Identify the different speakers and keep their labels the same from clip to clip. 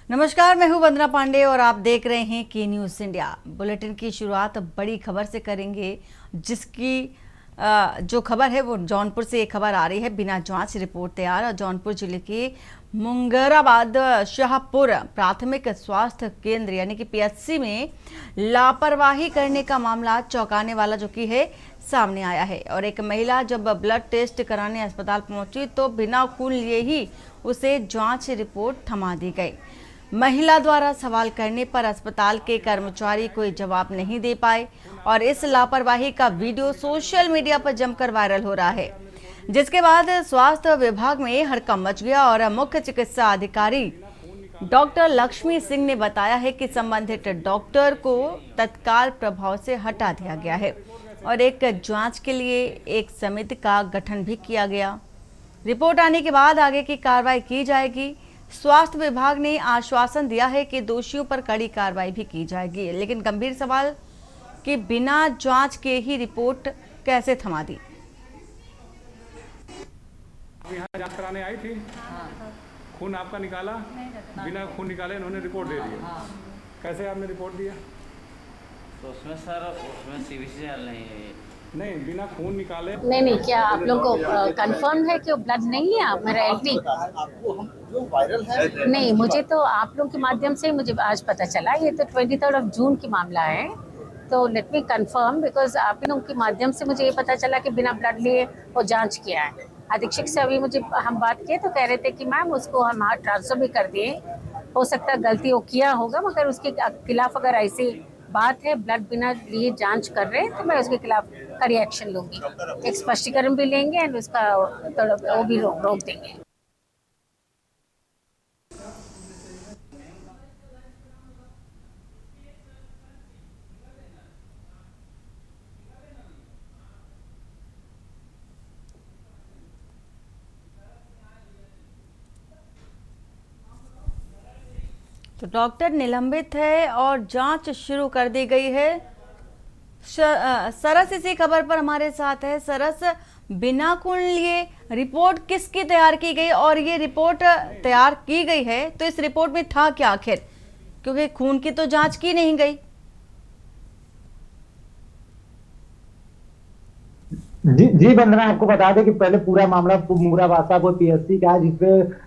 Speaker 1: नमस्कार, मैं हूं वंदना पांडे और आप देख रहे हैं की न्यूज़ इंडिया। बुलेटिन की शुरुआत बड़ी खबर से करेंगे, जिसकी जो खबर है वो जौनपुर से एक खबर आ रही है। बिना जांच रिपोर्ट तैयार। और जौनपुर जिले के मुंगराबाद शाहपुर प्राथमिक स्वास्थ्य केंद्र यानी कि पीएचसी में लापरवाही करने का मामला चौंकाने वाला जो कि है सामने आया है। और एक महिला जब ब्लड टेस्ट कराने अस्पताल पहुंची तो बिना खून लिए ही उसे जांच रिपोर्ट थमा दी गई। महिला द्वारा सवाल करने पर अस्पताल के कर्मचारी कोई जवाब नहीं दे पाए और इस लापरवाही का वीडियो सोशल मीडिया पर जमकर वायरल हो रहा है, जिसके बाद स्वास्थ्य विभाग में हड़कंप मच गया और मुख्य चिकित्सा अधिकारी डॉक्टर लक्ष्मी सिंह ने बताया है कि संबंधित डॉक्टर को तत्काल प्रभाव से हटा दिया गया है और एक जांच के लिए एक समिति का गठन भी किया गया। रिपोर्ट आने के बाद आगे की कार्रवाई की जाएगी। स्वास्थ्य विभाग ने आश्वासन दिया है कि दोषियों पर कड़ी कार्रवाई भी की जाएगी, लेकिन गंभीर सवाल कि बिना जांच के ही रिपोर्ट कैसे थमा दी।
Speaker 2: यहाँ जांच कराने आई थी। खून आपका निकाला? बिना खून निकाले इन्होंने रिपोर्ट दे दिया। कैसे आपने रिपोर्ट दिया?
Speaker 3: तो उसमें सीबीसीआर नहीं है।
Speaker 2: नहीं, बिना खून निकाले।
Speaker 4: नहीं, क्या आप लोग को कंफर्म है कि वो ब्लड नहीं लिया मेरा एलटी?
Speaker 5: जो वायरल है
Speaker 4: नहीं, मुझे तो आप लोग के माध्यम से मुझे आज पता चला। ये तो 23 जून की मामला है, तो लेट मी कंफर्म, बिकॉज आप लोगों के माध्यम से मुझे ये पता चला कि बिना ब्लड लिए वो जांच किया है। अधीक्षक से अभी मुझे हम बात किए तो कह रहे थे कि मैम उसको हम ट्रांसफर भी कर दिए। हो सकता है गलती वो किया होगा, मगर उसके खिलाफ अगर ऐसी बात है ब्लड बिना लिए जांच कर रहे हैं तो मैं उसके खिलाफ कड़ी एक्शन लूंगी। एक स्पष्टीकरण भी लेंगे एंड उसका वो भी रोक देंगे।
Speaker 1: तो डॉक्टर निलंबित है और जांच शुरू कर दी गई है। सरस इसी खबर पर हमारे साथ है। सरस, बिना खून लिए रिपोर्ट किसकी तैयार की गई और ये रिपोर्ट तैयार की गई है तो इस रिपोर्ट में था क्या आखिर, क्योंकि खून की तो जांच की नहीं गई।
Speaker 6: जी वंदना, आपको बता दें कि पहले पूरा मामला मुंगराबाद शाहपुर पीएचसी का है,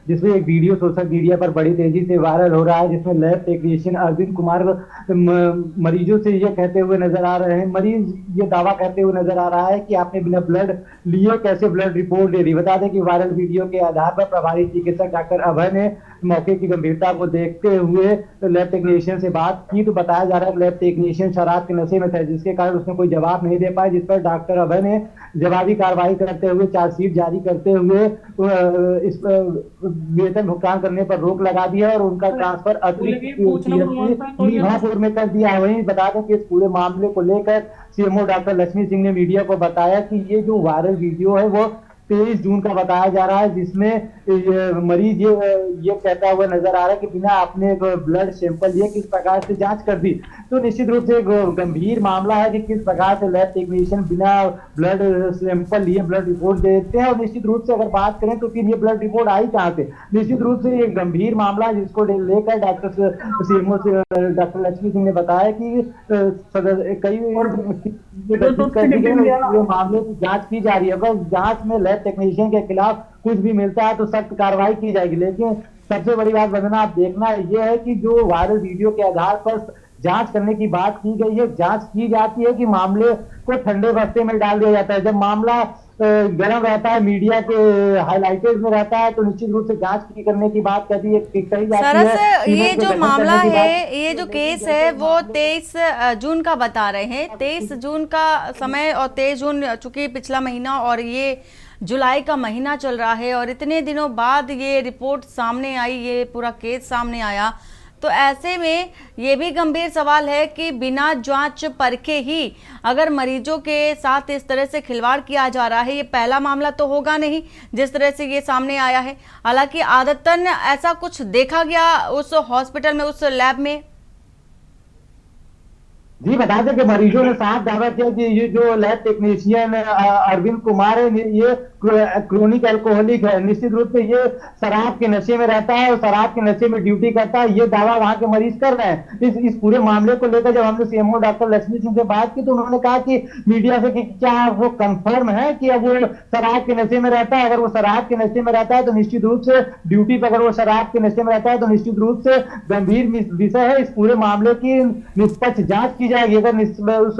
Speaker 6: जिसमें एक वीडियो सोशल मीडिया पर बड़ी तेजी से वायरल हो रहा है, जिसमें लैब टेक्नीशियन अरविंद कुमार मरीजों से ये कहते हुए नजर आ रहे हैं, मरीज ये दावा करते हुए नजर आ रहा है कि आपने बिना ब्लड लिए कैसे ब्लड रिपोर्ट दे दी। बता दें कि वायरल वीडियो के आधार पर प्रभारी चिकित्सक डॉक्टर अभय ने मौके की गंभीरता को देखते हुए लैब टेक्नीशियन से बात की तो बताया जा रहा है कि लैब टेक्नीशियन शराब के नशे में था, जिसके कारण उसने कोई जवाब नहीं दे पाया, जिस पर डॉक्टर अभय ने जवाबी कार्रवाई करते हुए चार्जशीट जारी करते हुए इस वेतन भुगतान करने पर रोक लगा दिया और उनका ट्रांसफर अतिरिक्त मीनापुर में कर दिया है। वहीं बता दें कि इस पूरे मामले को लेकर सीएमओ डॉक्टर लक्ष्मी सिंह ने मीडिया को बताया कि ये जो वायरल वीडियो है वो 23 जून का बताया जा रहा है, जिसमें मरीज ये कहता हुआ नजर आ रहा है कि बिना अपने ब्लड सैंपल लिए किस प्रकार से जांच कर दी। तो निश्चित रूप से गंभीर मामला है कि किस प्रकार से लैब टेक्नीशियन बिना ब्लड सैंपल लिए ब्लड रिपोर्ट देते हैं और निश्चित रूप से अगर बात करें तो फिर ये ब्लड रिपोर्ट आई कहां से। निश्चित रूप से ये गंभीर मामला है, जिसको लेकर सीएमओ डॉक्टर लक्ष्मी सिंह ने बताया कि कई मामले की जांच की जा रही है। अगर जांच में लैब टेक्नीशियन के खिलाफ कुछ भी मिलता है तो सख्त कार्रवाई की जाएगी। लेकिन सबसे बड़ी बात वंदना, आप देखना यह है कि जो वायरल वीडियो के आधार पर जांच करने की बात की गई है, जांच की जाती है कि मामले को ठंडे बस्ते में डाल दिया जाता है। जब मामला गर्म रहता है, मीडिया के हाईलाइटेड में रहता है, तो निश्चित रूप से जांच की करने की बात कही जाती है।
Speaker 1: ये जो मामला है, ये जो केस है वो 23 जून का बता रहे हैं। 23 जून का समय और 23 जून चूंकि पिछला महीना और ये जुलाई का महीना चल रहा है और इतने दिनों बाद ये रिपोर्ट सामने आई, ये पूरा केस सामने आया, तो ऐसे में ये भी गंभीर सवाल है कि बिना जांच परखे ही अगर मरीजों के साथ इस तरह से खिलवाड़ किया जा रहा है, ये पहला मामला तो होगा नहीं जिस तरह से ये सामने आया है। हालांकि आदतन ऐसा कुछ देखा गया उस हॉस्पिटल में, उस लैब में।
Speaker 6: जी बता दें कि मरीजों ने साफ दावा किया कि ये जो लैब टेक्नीशियन अरविंद कुमार है, ये क्रोनिक अल्कोहलिक है, निश्चित रूप से ये शराब के नशे में रहता है और शराब के नशे में ड्यूटी करता है, ये दावा वहां के मरीज कर रहे हैं। इस पूरे मामले को लेकर जब हमने सीएमओ डॉक्टर लक्ष्मी सिंह से बात की तो उन्होंने कहा कि मीडिया से कि क्या वो कंफर्म है कि अब वो शराब के नशे में रहता है। अगर वो शराब के नशे में रहता है तो निश्चित रूप से ड्यूटी पर, अगर वो शराब के नशे में रहता है तो निश्चित रूप से गंभीर विषय है। इस पूरे मामले की निष्पक्ष जांच की जाएगी। अगर उस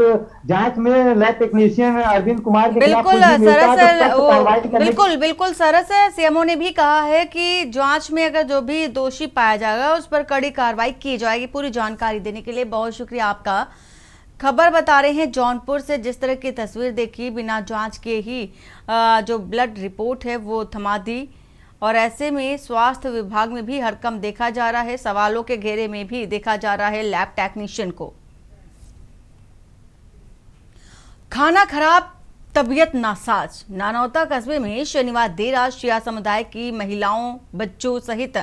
Speaker 6: जांच में लैब टेक्नीशियन अरविंद कुमार के खिलाफ
Speaker 1: बिल्कुल
Speaker 6: कुछ भी मिलता है तो
Speaker 1: सरस,
Speaker 6: सख्त कार्रवाई करने
Speaker 1: बिल्कुल सरस है। सीएमओ ने भी कहा है कि जांच में अगर जो भी दोषी पाया जाएगा उस पर कड़ी कार्रवाई की जाएगी। पूरी जानकारी देने के लिए बहुत शुक्रिया आपका। खबर बता रहे हैं जौनपुर से, जिस तरह की तस्वीर देखी, बिना जांच के ही जो ब्लड रिपोर्ट है वो थमा दी और ऐसे में स्वास्थ्य विभाग में भी हड़कंप देखा जा रहा है। सवालों के घेरे में भी देखा जा रहा है लैब टेक्नीशियन को। खाना खराब, तबीयत नासाज। नानौता कस्बे में शनिवार देर रात शिया समुदाय की महिलाओं, बच्चों सहित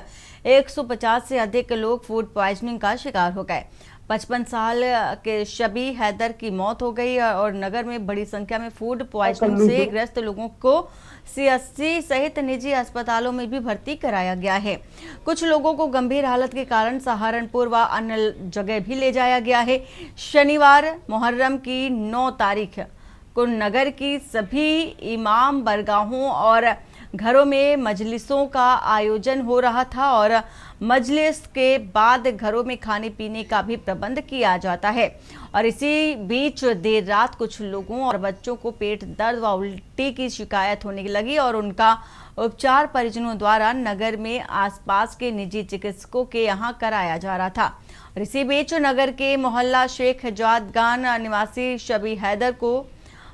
Speaker 1: 150 से अधिक लोग फूड पॉइजनिंग का शिकार हो गए। 55 साल के शबी हैदर की मौत हो गई और नगर में बड़ी संख्या में फूड पॉइजनिंग से ग्रस्त लोगों को सीएचसी सहित निजी अस्पतालों में भी भर्ती कराया गया है। कुछ लोगों को गंभीर हालत के कारण सहारनपुर व अन्य जगह भी ले जाया गया है। शनिवार मुहर्रम की 9 तारीख को नगर की सभी इमाम बरगाहों और घरों में मजलिसों का आयोजन हो रहा था और मजलिस के बाद घरों में खाने पीने का भी प्रबंध किया जाता है। और इसी बीच देर रात कुछ लोगों और बच्चों को पेट दर्द व उल्टी की शिकायत होने लगी और उनका उपचार परिजनों द्वारा नगर में आसपास के निजी चिकित्सकों के यहां कराया जा रहा था। और इसी बीच नगर के मोहल्ला शेख जादगान निवासी शबी हैदर को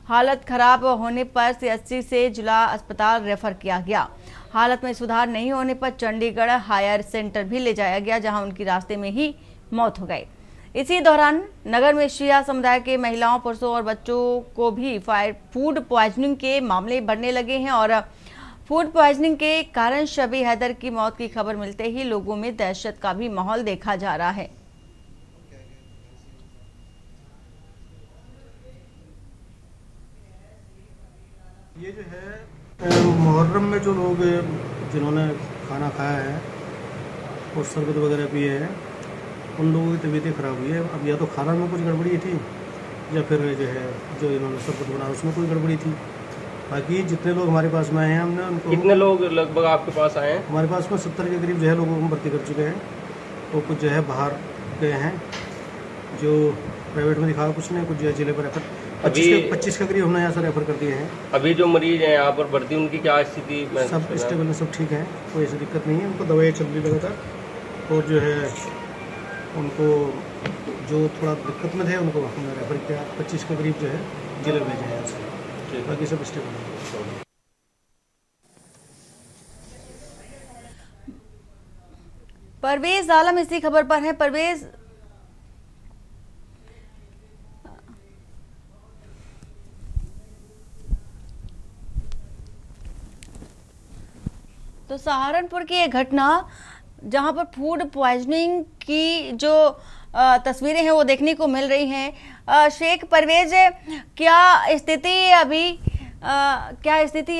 Speaker 1: हालत खराब होने पर सीएचसी से जिला अस्पताल रेफर किया गया। हालत में सुधार नहीं होने पर चंडीगढ़ हायर सेंटर भी ले जाया गया, जहां उनकी रास्ते में ही मौत हो गई। इसी दौरान नगर में शिया समुदाय के महिलाओं, पुरुषों और बच्चों को भी फूड पॉइजनिंग के मामले बढ़ने लगे हैं और फूड पॉइजनिंग के कारण शबी हैदर की मौत की खबर मिलते ही लोगों में दहशत का भी माहौल देखा जा रहा है।
Speaker 5: ये जो है मुहर्रम में जो लोग जिन्होंने खाना खाया है और शरबत वगैरह पिए हैं उन लोगों की तबीयतें ख़राब हुई है। अब या तो खाना में कुछ गड़बड़ी थी या फिर जो है जो इन्होंने शरबत बनाया उसमें कोई गड़बड़ी थी। बाकी जितने लोग हमारे पास में आए हैं हमने उनको,
Speaker 7: कितने लोग लगभग आपके पास आए हैं?
Speaker 5: हमारे पास में 70 के करीब जो है लोगों को भर्ती कर चुके हैं। तो कुछ जो है बाहर गए हैं, जो प्राइवेट में दिखाया, कुछ ने कुछ जो है जिले पर रेफर 25 के करीब हमने यहाँ से रेफर कर दिए हैं।
Speaker 7: अभी जो मरीज हैं यहाँ पर भर्ती, उनकी क्या स्थिति?
Speaker 5: सब स्टेबल है, सब ठीक है, कोई ऐसी दिक्कत नहीं है। उनको दवाई चल रही लगातार और जो है उनको जो थोड़ा दिक्कत में थे उनको हमने रेफर किया। 25 के करीब जो है जिले भेजे हैं यहाँ से, बाकी सब स्टेबल है।
Speaker 1: परवेज आलम इसी खबर पर है। परवेज, तो सहारनपुर की एक घटना जहां पर फूड पॉइजनिंग की जो तस्वीरें हैं वो देखने को मिल रही हैं। शेख परवेज, क्या स्थिति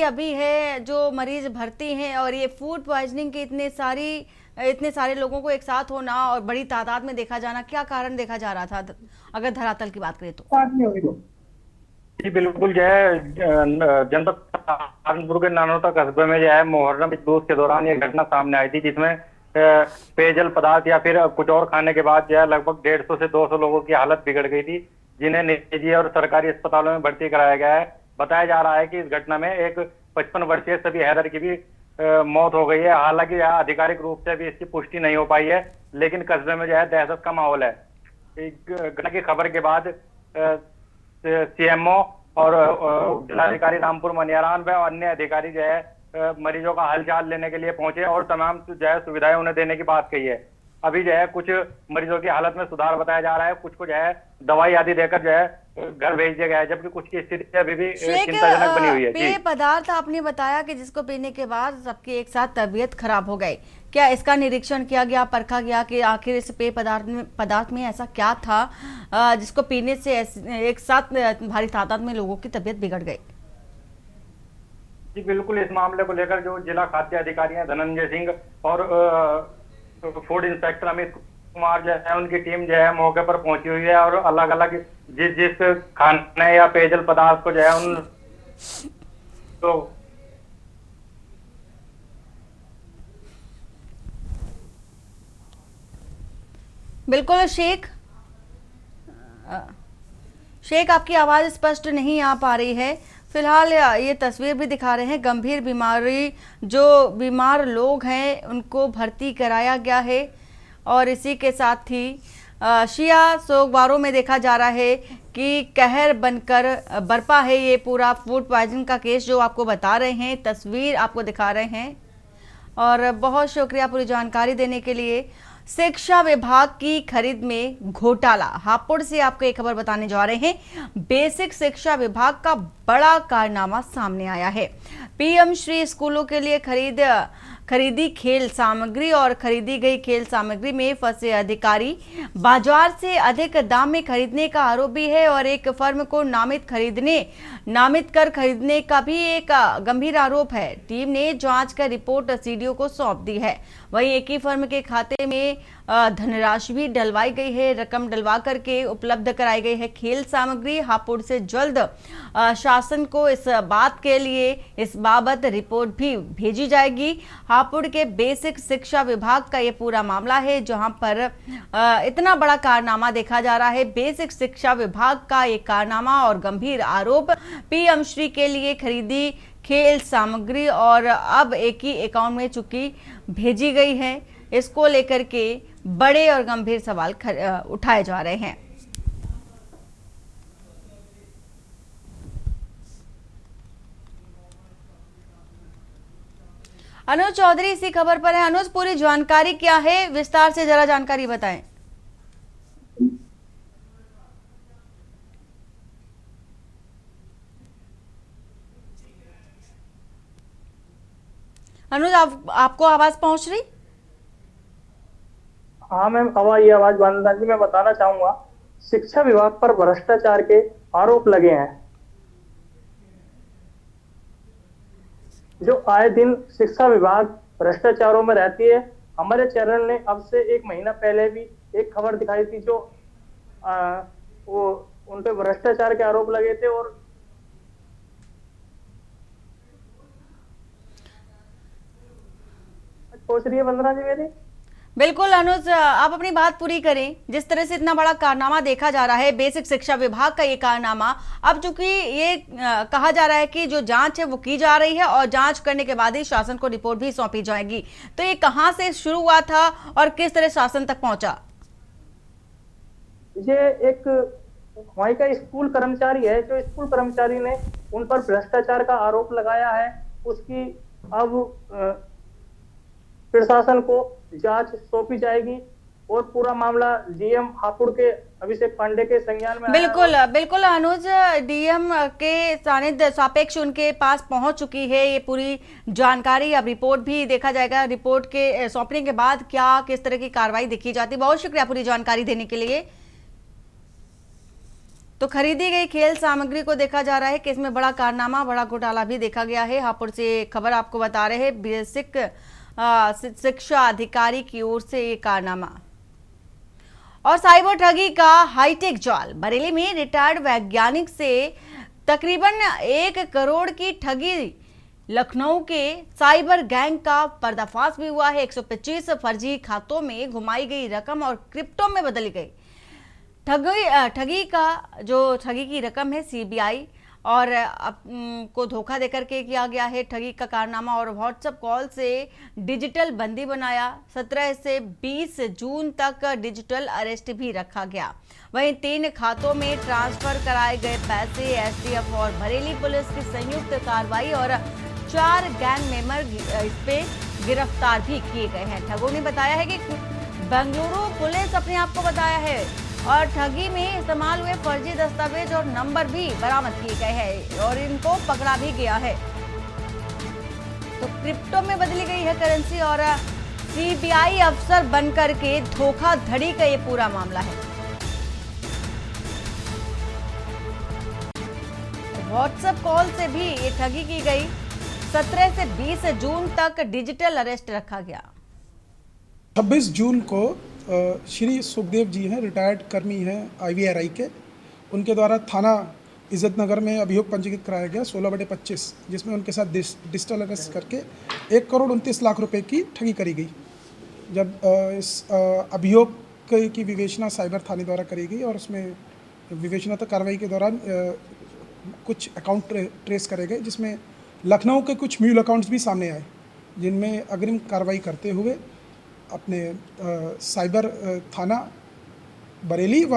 Speaker 1: अभी है जो मरीज भर्ती हैं और ये फूड पॉइजनिंग के इतने सारे लोगों को एक साथ होना और बड़ी तादाद में देखा जाना, क्या कारण देखा जा रहा था अगर धरातल की बात करें तो?
Speaker 8: जी बिल्कुल, जो है जनपद सहारनपुर के नानौता कस्बे में जो है मुहर्रम जुलूस के दौरान ये घटना सामने आई थी, जिसमें पेयजल पदार्थ या फिर कुछ और खाने के बाद जो है लगभग 150 से 200 लोगों की हालत बिगड़ गई थी, जिन्हें निजी और सरकारी अस्पतालों में भर्ती कराया गया है। बताया जा रहा है कि इस घटना में एक 55 वर्षीय शबी हैदर की भी मौत हो गई है। हालांकि आधिकारिक रूप से भी इसकी पुष्टि नहीं हो पाई है, लेकिन कस्बे में जो है दहशत का माहौल है। घटना की खबर के बाद सीएमओ और जिलाधिकारी रामपुर मनियारान व अन्य अधिकारी जो है मरीजों का हालचाल लेने के लिए पहुंचे और तमाम जो है सुविधाएं उन्हें देने की बात कही है। अभी जो है कुछ मरीजों की हालत में सुधार बताया जा रहा है, कुछ को जो है दवाई आदि देकर जो है घर भेज दिया गया है, जबकि कुछ की स्थिति अभी भी चिंताजनक बनी हुई है।
Speaker 1: पेय पदार्थ आपने बताया कि जिसको पीने के बाद सबकी एक साथ तबीयत खराब हो गई, क्या इसका निरीक्षण किया गया, परखा गया कि आखिर इस पेय पदार्थ में ऐसा क्या था जिसको पीने से एक साथ भारी तादाद में लोगों की तबीयत बिगड़ गई?
Speaker 8: जी बिल्कुल, इस मामले को लेकर जो जिला खाद्य अधिकारी हैं धनंजय सिंह और फूड इंस्पेक्टर अमित कुमार जो है उनकी टीम जो है मौके पर पहुंची हुई है और अलग अलग जिस खाने या पेयजल पदार्थ को जो है उन तो
Speaker 1: बिल्कुल शेख आपकी आवाज़ स्पष्ट नहीं आ पा रही है। फिलहाल ये तस्वीर भी दिखा रहे हैं, गंभीर बीमारी जो बीमार लोग हैं उनको भर्ती कराया गया है और इसी के साथ ही शिया सोगवारों में देखा जा रहा है कि कहर बनकर बरपा है ये पूरा फूड पॉइजन का केस जो आपको बता रहे हैं, तस्वीर आपको दिखा रहे हैं। और बहुत शुक्रिया पूरी जानकारी देने के लिए। शिक्षा विभाग की खरीद में घोटाला, हापुड़ से आपको एक खबर बताने जा रहे हैं। बेसिक शिक्षा विभाग का बड़ा कारनामा सामने आया है। पीएम श्री स्कूलों के लिए खरीदी खेल सामग्री और खरीदी गई खेल सामग्री में फंसे अधिकारी बाजार से अधिक दाम में खरीदने का आरोप भी है और एक फर्म को नामित कर खरीदने का भी एक गंभीर आरोप है। टीम ने जांच कर रिपोर्ट सीडीओ को सौंप दी है। वहीं एक ही फर्म के खाते में धनराशि भी डलवाई गई है, रकम डलवा करके उपलब्ध कराई गई है खेल सामग्री। हापुड़ से जल्द शासन को इस बाबत रिपोर्ट भी भेजी जाएगी। हापुड़ के बेसिक शिक्षा विभाग का ये पूरा मामला है जहां पर इतना बड़ा कारनामा देखा जा रहा है। बेसिक शिक्षा विभाग का एक कारनामा और गंभीर आरोप, पीएम श्री के लिए खरीदी खेल सामग्री और अब एक ही अकाउंट में चुकी भेजी गई है। इसको लेकर के बड़े और गंभीर सवाल उठाए जा रहे हैं। अनुज चौधरी इसी खबर पर है। अनुज, पूरी जानकारी क्या है, विस्तार से जरा जानकारी बताएं। अनुज, आपको आवाज पहुंच रही?
Speaker 9: हाँ मैम, ये आवाज वंदना जी, मैं बताना चाहूंगा, शिक्षा विभाग पर भ्रष्टाचार के आरोप लगे हैं। जो आए दिन शिक्षा विभाग भ्रष्टाचारों में रहती है। हमारे चैनल ने अब से 1 महीना पहले भी एक खबर दिखाई थी जो वो उन पे भ्रष्टाचार के आरोप लगे थे। और पहुंच रही है वंदना जी मेरी?
Speaker 1: बिल्कुल अनुज, आप अपनी बात पूरी करें। जिस तरह से इतना बड़ा कारनामा देखा जा रहा है, बेसिक शिक्षा विभाग का ये कारनामा, अब चूंकि ये कहा जा रहा है कि जो जांच है वो की जा रही है और जांच करने के बाद ही शासन को रिपोर्ट भी सौंपी जाएगी, तो ये कहां से शुरू हुआ था और किस तरह शासन तक पहुंचा?
Speaker 9: ये एक वहीं का स्कूल कर्मचारी है, जो स्कूल कर्मचारी ने उन पर भ्रष्टाचार का आरोप लगाया है। उसकी अब प्रशासन को जांच सौंपी जाएगी और पूरा मामला डीएम हापुड़ के अभिषेक पांडे के संज्ञान में।
Speaker 1: बिल्कुल अनुज, डीएम के सानिध्य सापेक्ष उनके पास पहुंच चुकी है ये पूरी जानकारी। अब रिपोर्ट भी देखा जाएगा, रिपोर्ट के सौंपने के बाद क्या किस तरह की कार्रवाई देखी जाती। बहुत शुक्रिया पूरी जानकारी देने के लिए। तो खरीदी गई खेल सामग्री को देखा जा रहा है कि इसमें बड़ा कारनामा, बड़ा घोटाला भी देखा गया है। हापुड़ से खबर आपको बता रहे हैं, बेसिक शिक्षा अधिकारी की ओर से ये कारनामा। और साइबर ठगी का हाईटेक जाल, बरेली में रिटायर्ड वैज्ञानिक से तकरीबन 1 करोड़ की ठगी। लखनऊ के साइबर गैंग का पर्दाफाश भी हुआ है। 125 फर्जी खातों में घुमाई गई रकम और क्रिप्टो में बदली गई। ठगी की रकम है सीबीआई और को धोखा देकर के किया गया है ठगी का कारनामा। और व्हाट्सएप कॉल से डिजिटल बंदी बनाया। 17 से 20 जून तक डिजिटल अरेस्ट भी रखा गया। वहीं 3 खातों में ट्रांसफर कराए गए पैसे। एसटीएफ और बरेली पुलिस की संयुक्त कार्रवाई और 4 गैंग मेंबर इस पे गिरफ्तार भी किए गए हैं। ठगों ने बताया है कि बेंगलुरु पुलिस अपने आप को बताया है और ठगी में इस्तेमाल हुए फर्जी दस्तावेज और नंबर भी बरामद किए गए हैं और इनको पकड़ा भी गया है। तो क्रिप्टो में बदली गई है करेंसी और सीबीआई अफसर बनकर के धोखाधड़ी का ये पूरा मामला है। व्हाट्सएप कॉल से भी ये ठगी की गई। 17 से 20 जून तक डिजिटल अरेस्ट रखा गया।
Speaker 10: 26 जून को श्री सुखदेव जी हैं, रिटायर्ड कर्मी हैं IVRI के, उनके द्वारा थाना इज्जत नगर में अभियोग पंजीकृत कराया गया 16/25, जिसमें उनके साथ डिजिटल अरेस्ट करके 1,29,00,000 रुपए की ठगी करी गई। जब इस अभियोग की विवेचना साइबर थाने द्वारा करी गई और उसमें विवेचनात्मक कार्रवाई के दौरान कुछ अकाउंट ट्रेस करे गए, जिसमें लखनऊ के कुछ म्यूल अकाउंट्स भी सामने आए, जिनमें अग्रिम कार्रवाई करते हुए अपने साइबर थाना बरेली व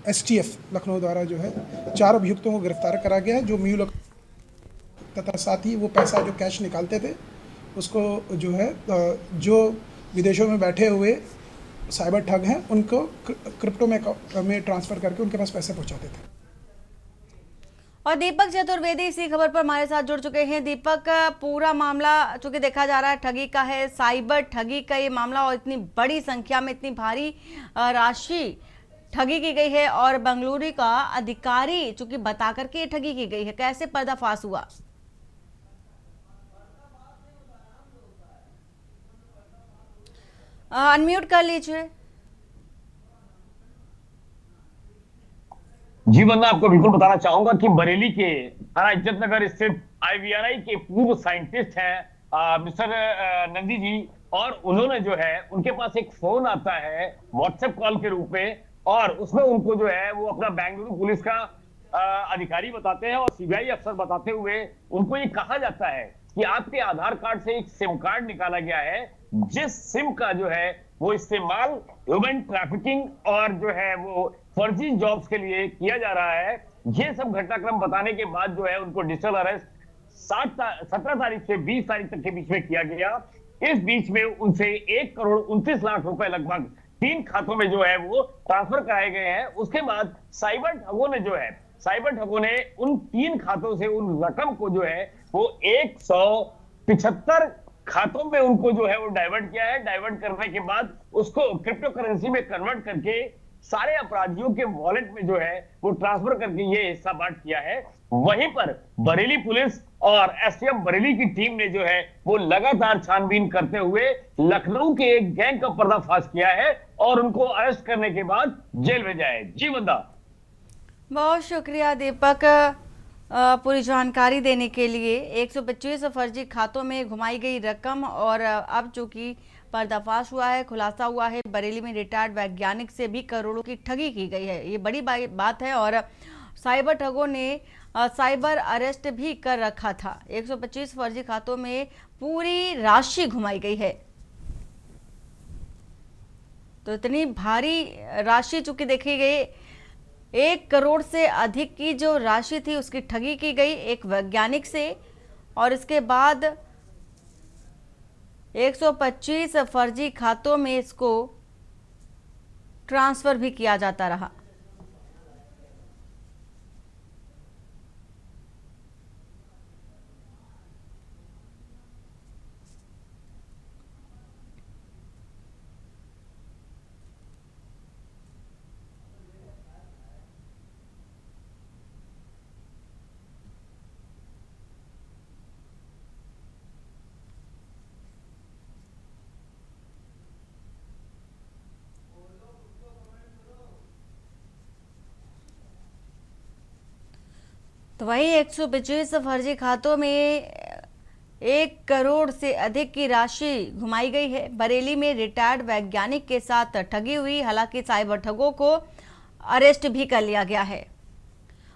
Speaker 10: STF लखनऊ द्वारा जो है 4 अभियुक्तों को गिरफ्तार करा गया है, जो म्यूल तथा साथ ही वो पैसा जो कैश निकालते थे उसको जो है जो विदेशों में बैठे हुए साइबर ठग हैं उनको क्रिप्टो में ट्रांसफ़र करके उनके पास पैसे पहुंचाते थे।
Speaker 1: और दीपक चतुर्वेदी इसी खबर पर हमारे साथ जुड़ चुके हैं। दीपक, पूरा मामला चूंकि देखा जा रहा है ठगी का है, साइबर ठगी का ये मामला, और इतनी बड़ी संख्या में इतनी भारी राशि ठगी की गई है और बेंगलुरु का अधिकारी चूंकि बता करके ठगी की गई है, कैसे पर्दाफाश हुआ? अनम्यूट कर लीजिए।
Speaker 11: जी वंदना, आपको बिल्कुल बताना चाहूंगा कि बरेली के थाना इज्जत नगर स्थित IVRI के पूर्व साइंटिस्ट हैं मिस्टर नंदी जी, और उन्होंने जो है उनके पास एक फोन आता है व्हाट्सएप कॉल के रूप में, और उसमें उनको जो है वो अपना बेंगलुरु पुलिस का अधिकारी बताते हैं और CBI अफसर बताते हुए उनको ये कहा जाता है कि आपके आधार कार्ड से एक सिम कार्ड निकाला गया है, जिस सिम का जो है वो इस्तेमाल ह्यूमन ट्रैफिकिंग और जो है वो फर्जी जॉब्स के लिए किया जा रहा है। ये सब घटनाक्रम बताने के बाद जो है उनको डिजिटल अरेस्ट 17 तारीख से 20 तारीख तक के बीच में किया गया। इस बीच में उनसे 1,29,00,000 रुपए लगभग 3 खातों में जो है वो ट्रांसफर कराए गए हैं। उसके बाद साइबर ठगों ने उन 3 खातों से उन रकम को जो है वो 175 खातों में उनको जो है वो डाइवर्ट किया है। डाइवर्ट करने के बाद उसको क्रिप्टो करेंसी में कन्वर्ट करके सारे अपराधियों के वॉलेट में जो है वो ट्रांसफर करके ये हिस्सा बांट किया है। वहीं पर बरेली पुलिस और STF बरेली की टीम ने जो है वो लगातार छानबीन करते हुए लखनऊ के एक गैंग का पर्दाफाश किया है और उनको अरेस्ट करने के बाद जेल भेजा है। जी वंदा,
Speaker 1: बहुत शुक्रिया दीपक पूरी जानकारी देने के लिए। 125 फर्जी खातों में घुमाई गई रकम, और अब चूंकि पर्दाफाश हुआ है, खुलासा हुआ है, बरेली में रिटायर्ड वैज्ञानिक से भी करोड़ों की ठगी की गई है, ये बड़ी बात है। और साइबर ठगों ने साइबर अरेस्ट भी कर रखा था। 125 फर्जी खातों में पूरी राशि घुमाई गई है। तो इतनी भारी राशि चूंकि देखी गई, 1 करोड़ से अधिक की जो राशि थी उसकी ठगी की गई एक वैज्ञानिक से, और इसके बाद 125 फर्जी खातों में इसको ट्रांसफर भी किया जाता रहा। तो वहीं 125 फर्जी खातों में 1 करोड़ से अधिक की राशि घुमाई गई है। बरेली में रिटायर्ड वैज्ञानिक के साथ ठगी हुई, हालांकि साइबर ठगों को अरेस्ट भी कर लिया गया है।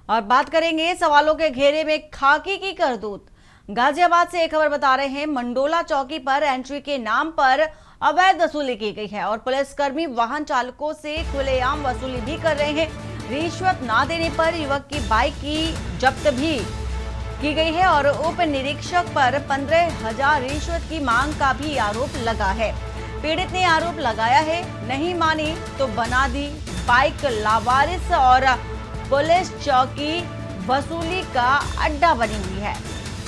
Speaker 1: और बात करेंगे सवालों के घेरे में खाकी की करतूत। गाजियाबाद से एक खबर बता रहे हैं, मंडोला चौकी पर एंट्री के नाम पर अवैध वसूली की गई है और पुलिसकर्मी वाहन चालकों से खुलेआम वसूली भी कर रहे हैं। रिश्वत ना देने पर युवक की बाइक की जब्त भी की गई है और उप निरीक्षक पर 15,000 रिश्वत की मांग का भी आरोप लगा है। पीड़ित ने आरोप लगाया है, नहीं मानी तो बना दी बाइक लावारिस और पुलिस चौकी वसूली का अड्डा बनी हुई है।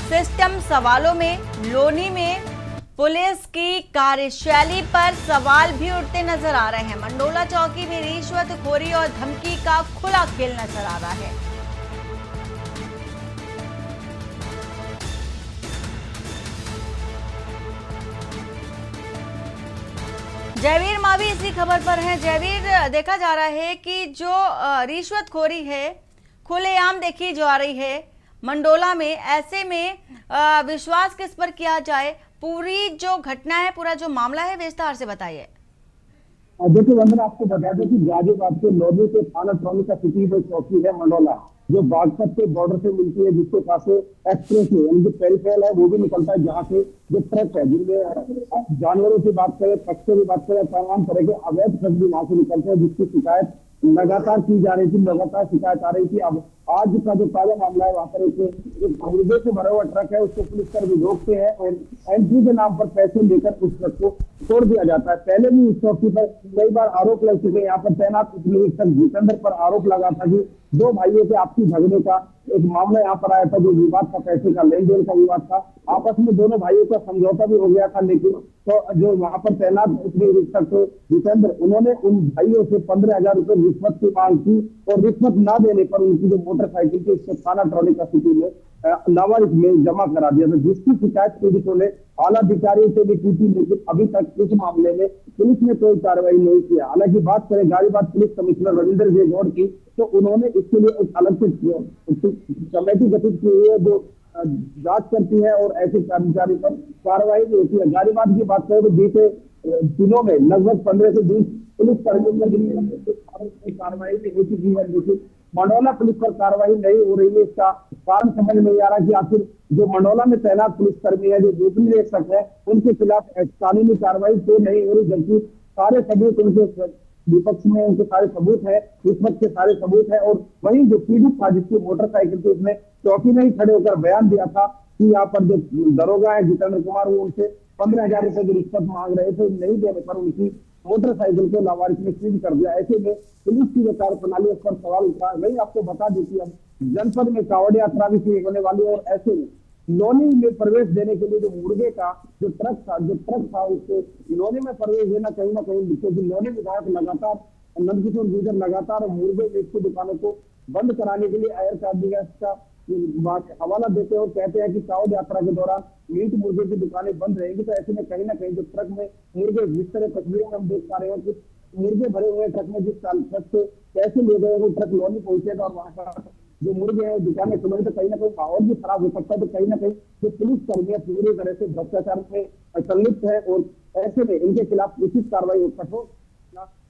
Speaker 1: सिस्टम सवालों में लोनी में पुलिस की कार्यशैली पर सवाल भी उठते नजर आ रहे हैं। मंडोला चौकी में रिश्वतखोरी और धमकी का खुला खेल नजर आ रहा है। जयवीर मावी इसी खबर पर हैं। जयवीर, देखा जा रहा है कि जो रिश्वतखोरी है खुलेआम देखी जा रही है मंडोला में, ऐसे में विश्वास किस पर किया जाए? पूरी जो घटना है, पूरा जो मामला है, विस्तार से बताइए।
Speaker 12: देखिए वंदना, आपको बता दें कि गाजियाबाद के लोधी के थाना ट्रॉली का सिटी में चौकी है मंडोला, जो बागपत के बॉर्डर से मिलती है, जिसके पास एक्सप्रेस है यानी जो पेरिफेरल है वो भी निकलता है, जहाँ से जो ट्रक है जिनमें जानवरों की बात करें, पक्षियों की बात करें, तमाम तरह के अवैध ट्रक भी वहां से निकलते हैं, जिसकी शिकायत लगातार की जा रही थी, लगातार शिकायत आ रही थी। अब आज का जो ताजा मामला है, वहां पर एक मुर्गे से भरा हुआ ट्रक है, उसको पुलिस कर भी रोकते हैं और एंट्री के नाम पर पैसे लेकर उस ट्रक को छोड़ दिया जाता है। पहले भी इस चौकी पर कई बार आरोप लग चुके हैं। यहाँ पर तैनात निरीक्षक जितेंद्र पर आरोप लगा था कि दो भाइयों के आपसी झगड़े का एक मामला यहाँ पर आया था, जो विवाद था, पैसे का लेन देन का विवाद था, आपस में दोनों भाइयों का समझौता भी हो गया था। लेकिन तो जो वहां पर तैनात निरीक्षक थे जितेंद्र, उन्होंने उन भाइयों से 15,000 रुपए रिश्वत की मांग की और रिश्वत न देने पर उनकी जो मोटरसाइकिल थी उसको थाना ट्रॉली का सिटी में लावारिस में जमा करा दिया था, जिसकी शिकायत पीड़ितों ने आला अधिकारियों से भी की थी। लेकिन अभी तक इस मामले में पुलिस ने कोई कार्रवाई नहीं किया। हालांकि बात करें गाजियाबाद पुलिस कमिश्नर रविंद्र जे गौड़ की, तो उन्होंने इसके लिए एक अलग से कमेटी गठित की हुई है जो जांच करती है और ऐसे कर्मचारी पर कार्रवाई भी होती है। गाजियाबाद की बात करें तो बीते दिनों में लगभग 15 से 20 पुलिस कर्मियों पर कार्रवाई भी हो चुकी है, लेकिन मंडोला पुलिस पर कार्रवाई नहीं हो रही है। इसका कारण समझ नहीं आ रहा कि आखिर जो मंडोला में तैनात पुलिस कर्मी है, जो दूसरी निरीक्षक है, उनके खिलाफ कानूनी कार्रवाई तो नहीं हो रही, जबकि सारे सबूत उनके विपक्ष में, उनके सारे सबूत है, रिश्वत के सारे सबूत है। और वहीं जो पीड़ित था जिसकी मोटरसाइकिल थी, उसने चौकी में ही खड़े होकर बयान दिया था कि यहाँ पर जो दरोगा है जितेंद्र कुमार, वो उनसे 15,000 रुपए की रिश्वत मांग रहे थे, नहीं देने पर उनकी मोटरसाइकिल को लावारिस में सीज कर दिया। ऐसे में पुलिस की जो कार्यप्रणाली उस पर सवाल उठा। वही आपको बता दें कि अब जनपद में कावड़ यात्रा भी शुरू होने वाली है और ऐसे में लोनी में प्रवेश देने के लिए जो मुर्गे का जो ट्रक था उसको लोनी में प्रवेश देना कहीं ना कहीं, क्योंकि लोनी विधायक लगातार नंदकिशोर गुर्जर लगातार मुर्गे मीट की दुकानों को बंद कराने के लिए एयर कार्डिगेट्स का हवाला देते हैं और कहते हैं कि कावड़ यात्रा के दौरान मीट मुर्गे की दुकानें बंद रहेंगी। तो ऐसे में कहीं ना कहीं जो ट्रक में मुर्गे, जिस तरह तस्वीरों में हम देख पा रहे हैं कि मुर्गे भरे हुए ट्रक में जिस ट्रक से कैसे ले गए वो ट्रक लोनी पहुंचेगा और वहां पर जो मुर्गे हैं दुकानें खुलेंगी, तो कहीं ना कहीं माहौल भी खराब हो सकता है। तो कहीं ना कहीं जो पुलिस कर्मी पूरी तरह से भ्रष्टाचार में संलिप्त है और ऐसे में इनके खिलाफ उचित कार्रवाई कठोर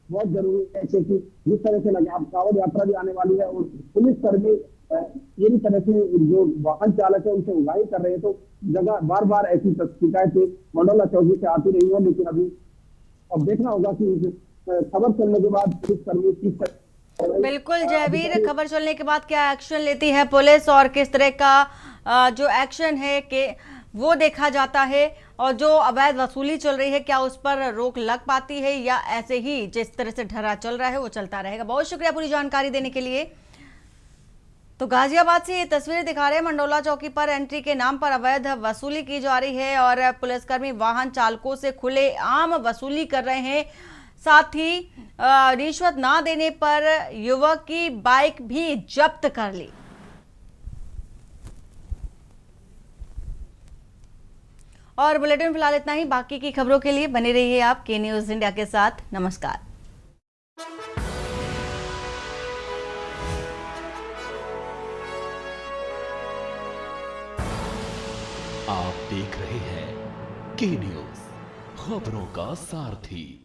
Speaker 12: बहुत जरूरी है, क्योंकि जिस तरह से लगे अब कावड़ यात्रा भी आने वाली है और पुलिस कर्मी पूरी तरह से जो वाहन चालक है उनसे उगाही कर रहे हैं, तो जगह बार बार ऐसी शिकायतें मंडोला चौकी से आती रही है। लेकिन अभी अब देखना होगा कि खबर चलने के बाद पुलिस कर्मी किस तरह।
Speaker 1: बिल्कुल जयवीर, खबर चलने के बाद क्या एक्शन लेती है पुलिस और किस तरह का जो एक्शन है कि वो देखा जाता है, और जो अवैध वसूली चल रही है क्या उस पर रोक लग पाती है या ऐसे ही जिस तरह से ढर्रा चल रहा है वो चलता रहेगा। बहुत शुक्रिया पूरी जानकारी देने के लिए। तो गाजियाबाद से ये तस्वीरें दिखा रहे हैं, मंडोला चौकी पर एंट्री के नाम पर अवैध वसूली की जा रही है और पुलिसकर्मी वाहन चालकों से खुलेआम वसूली कर रहे हैं। साथ ही रिश्वत ना देने पर युवक की बाइक भी जब्त कर ली। और बुलेटिन फिलहाल इतना ही। बाकी की खबरों के लिए बने रहिए आप के न्यूज इंडिया के साथ। नमस्कार।
Speaker 13: आप देख रहे हैं के न्यूज, खबरों का सारथी।